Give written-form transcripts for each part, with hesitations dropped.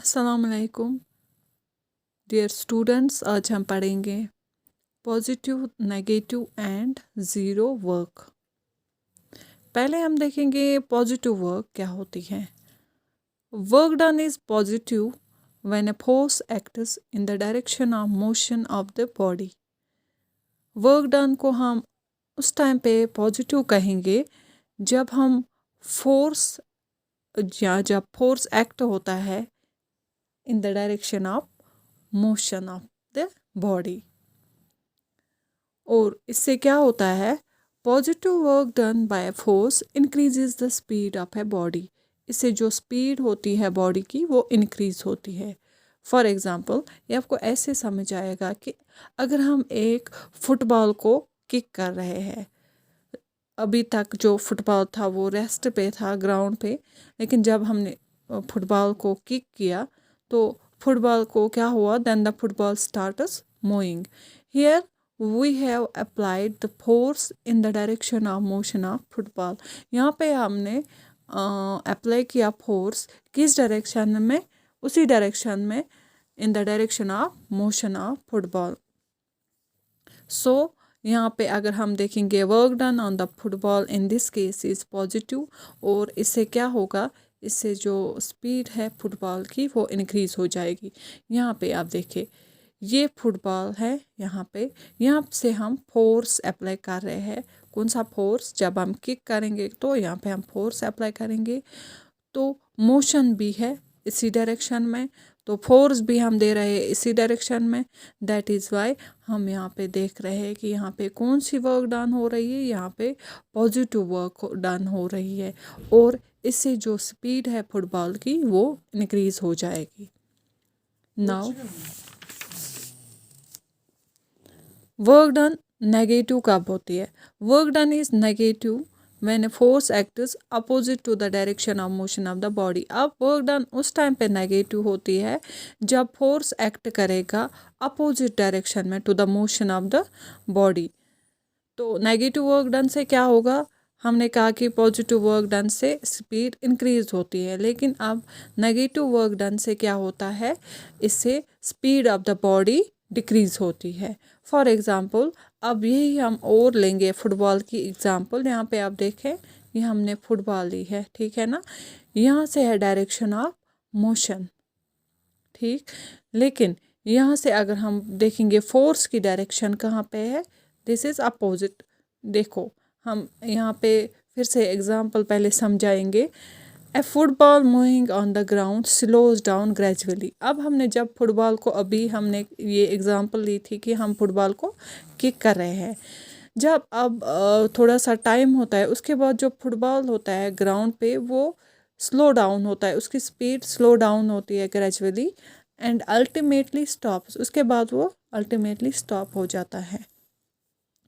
अस्सलाम वालेकुम dear students. आज हम पढ़ेंगे positive, negative and zero work. पहले हम देखेंगे पॉजिटिव वर्क क्या होती है। Work done is positive when a force acts in the direction of motion of the body. Work done को हम उस टाइम पे पॉजिटिव कहेंगे जब हम फोर्स जब फोर्स एक्ट होता है इन the direction of motion of the body. और इससे क्या होता है, positive work done by force increases the speed of a body. इससे जो स्पीड होती है बॉडी की वो इंक्रीज होती है। फॉर एग्ज़ाम्पल, ये आपको ऐसे समझ आएगा कि अगर हम एक फुटबॉल को किक कर रहे हैं, अभी तक जो फुटबॉल था वो रेस्ट पे था ग्राउंड पे, लेकिन जब हमने फुटबॉल को किक किया तो फुटबॉल को क्या हुआ, then the football starts moving. Here we have applied the force in the direction of motion of football. यहाँ पे हमने अप्लाई किया फोर्स किस डायरेक्शन में, उसी डायरेक्शन में, in the direction of motion of football. So यहाँ पे अगर हम देखेंगे work done on the football in this case is positive, और इससे क्या होगा, इससे जो स्पीड है फुटबॉल की वो इंक्रीज़ हो जाएगी। यहाँ पे आप देखिए ये फुटबॉल है, यहाँ से हम फोर्स अप्लाई कर रहे हैं। कौन सा फोर्स, जब हम किक करेंगे तो यहाँ पे हम फोर्स अप्लाई करेंगे, तो मोशन भी है इसी डायरेक्शन में, तो फोर्स भी हम दे रहे हैं इसी डायरेक्शन में। दैट इज़ वाई हम यहाँ पे देख रहे हैं कि यहाँ पे कौन सी वर्क डन हो रही है, यहाँ पे पॉजिटिव वर्क डन हो रही है, और इससे जो स्पीड है फुटबॉल की वो इंक्रीज़ हो जाएगी। नाउ वर्क डन नेगेटिव कब होती है। Work done is negative when force acts opposite to the direction of motion of the body. अब वर्क डन उस टाइम पे नेगेटिव होती है जब फोर्स एक्ट करेगा अपोजिट डायरेक्शन में to the motion of the body. तो नेगेटिव वर्क डन से क्या होगा, हमने कहा कि पॉजिटिव वर्क डन से स्पीड इंक्रीज होती है, लेकिन अब नेगेटिव वर्क डन से क्या होता है, इससे speed of the body decrease होती है। फॉर एग्ज़ाम्पल, अब यही हम और लेंगे फुटबॉल की एग्ज़ाम्पल। यहाँ पे आप देखें, ये हमने फुटबॉल ली है, ठीक है ना, यहाँ से है डायरेक्शन ऑफ मोशन, ठीक, लेकिन यहाँ से अगर हम देखेंगे फोर्स की डायरेक्शन कहाँ पे है, दिस इज़ अपोजिट। देखो हम यहाँ पे फिर से एग्जांपल पहले समझाएंगे। A football moving on the ground slows down gradually. अब हमने जब फुटबॉल को, अभी हमने ये एग्जांपल ली थी कि हम फुटबॉल को किक कर रहे हैं, जब अब थोड़ा सा टाइम होता है उसके बाद जो फुटबॉल होता है ग्राउंड पे वो स्लो डाउन होता है, उसकी स्पीड स्लो डाउन होती है ग्रेजुअली एंड अल्टीमेटली स्टॉप्स। उसके बाद वो अल्टीमेटली स्टॉप हो जाता है।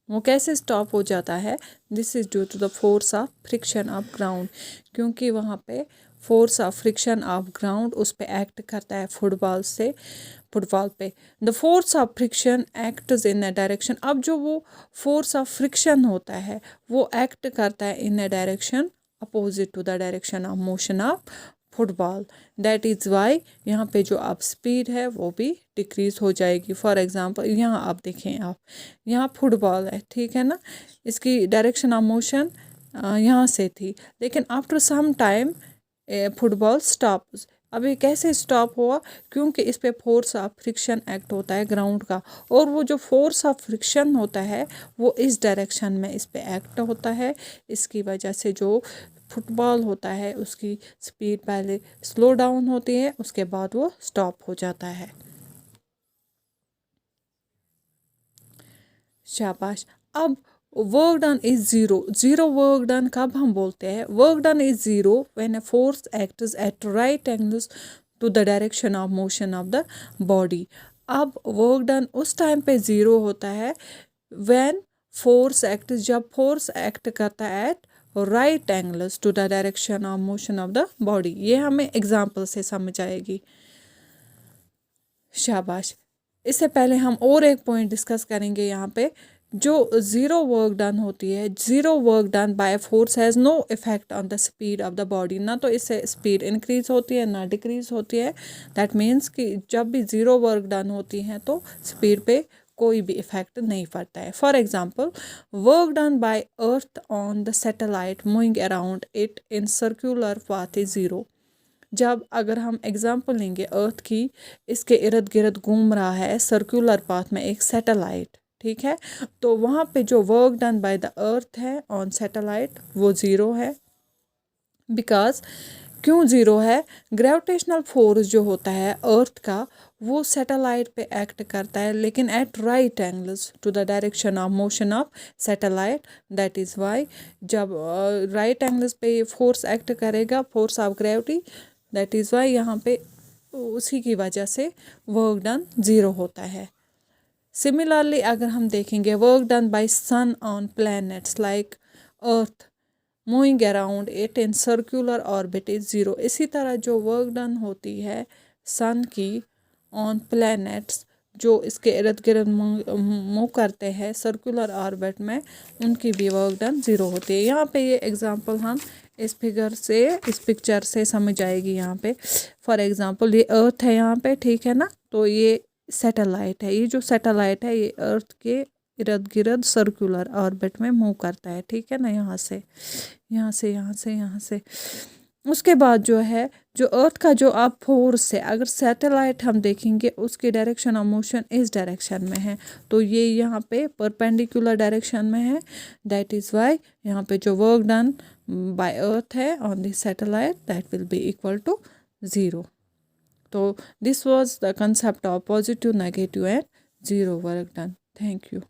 वो कैसे स्टॉप हो जाता है, this is due to the force of friction of ground, क्योंकि वहाँ पे force of friction of ground उस पे एक्ट करता है फुटबॉल पे। The force of friction acts in a direction. अब जो वो फोर्स ऑफ फ्रिक्शन होता है वो एक्ट करता है in a direction opposite to the direction of motion of football. That is why यहाँ पे जो आप स्पीड है वो भी डिक्रीज़ हो जाएगी। फॉर एग्ज़ाम्पल यहाँ आप देखें, आप यहाँ फुटबॉल है, ठीक है ना, इसकी डायरेक्शन ऑफ मोशन यहाँ से थी, लेकिन after some time football stop. अब ये कैसे स्टॉप हुआ, क्योंकि इस पे फोर्स ऑफ फ्रिक्शन एक्ट होता है ग्राउंड का, और वो जो फोर्स ऑफ फ्रिक्शन होता है वो इस डायरेक्शन में इस पे एक्ट होता है। इसकी वजह से जो फुटबॉल होता है उसकी स्पीड पहले स्लो डाउन होती है, उसके बाद वो स्टॉप हो जाता है। शाबाश। अब work done is zero. Zero work done कब हम बोलते हैं, work done is zero when a force acts at right angles to the direction of motion of the body. अब वर्क डन उस टाइम पे ज़ीरो होता है व्हेन फोर्स एक्ट, जब फोर्स एक्ट करता है at right angles to the direction of motion of the body. ये हमें एग्जाम्पल से समझ आएगी। शाबाश। इससे पहले हम और एक पॉइंट डिस्कस करेंगे यहाँ पे जो ज़ीरो वर्क डन होती है, zero work done by force has no effect on the speed of the body. ना तो इससे स्पीड इंक्रीज होती है ना डिक्रीज होती है। दैट मीन्स कि जब भी ज़ीरो वर्क डन होती है तो स्पीड पे कोई भी इफेक्ट नहीं पड़ता है। For example, work done by earth on the satellite moving around it in circular path is zero. जब अगर हम एग्जाम्पल लेंगे अर्थ की, इसके इर्द गिर्द घूम रहा है सर्कुलर पाथ में एक सैटेलाइट, ठीक है, तो वहाँ पे जो work done by the earth है ऑन सैटेलाइट वो ज़ीरो है। बिकॉज क्यों ज़ीरो है? ग्रेविटेशनल फोर्स जो होता है अर्थ का वो सैटेलाइट पे एक्ट करता है, लेकिन at right angles to the direction of motion of satellite. That is why जब राइट एंगल्स पे फोर्स एक्ट करेगा, force of gravity, that is why यहाँ पे उसी की वजह से वर्क डन ज़ीरो होता है। सिमिलरली अगर हम देखेंगे work done by sun on planets like earth moving around it in circular orbit is zero. इसी तरह जो वर्क डन होती है सन की ऑन प्लैनेट्स जो इसके इर्द गिर्द मूव करते हैं सर्कुलर ऑर्बिट में, उनकी भी वर्क डन ज़ीरो होती है। यहाँ पे ये एग्जांपल हम इस फिगर से, इस पिक्चर से समझ आएगी। यहाँ पे फॉर एग्जांपल ये अर्थ है यहाँ पे, ठीक है ना, तो ये सैटेलाइट है। ये जो सैटेलाइट है ये अर्थ के इर्द गिर्द सर्कुलर ऑर्बिट में मूव करता है, ठीक है ना, यहाँ से यहाँ से यहाँ से यहाँ से। उसके बाद जो है जो अर्थ का जो आप फोर्स है, अगर सैटेलाइट हम देखेंगे उसकी डायरेक्शन ऑफ मोशन इस डायरेक्शन में है, तो ये यहाँ पे परपेंडिकुलर डायरेक्शन में है। दैट इज़ वाई यहाँ पे जो वर्क डन बाय अर्थ है on this satellite that will be equal to zero. तो this was the concept of positive, negative and zero work done. Thank you.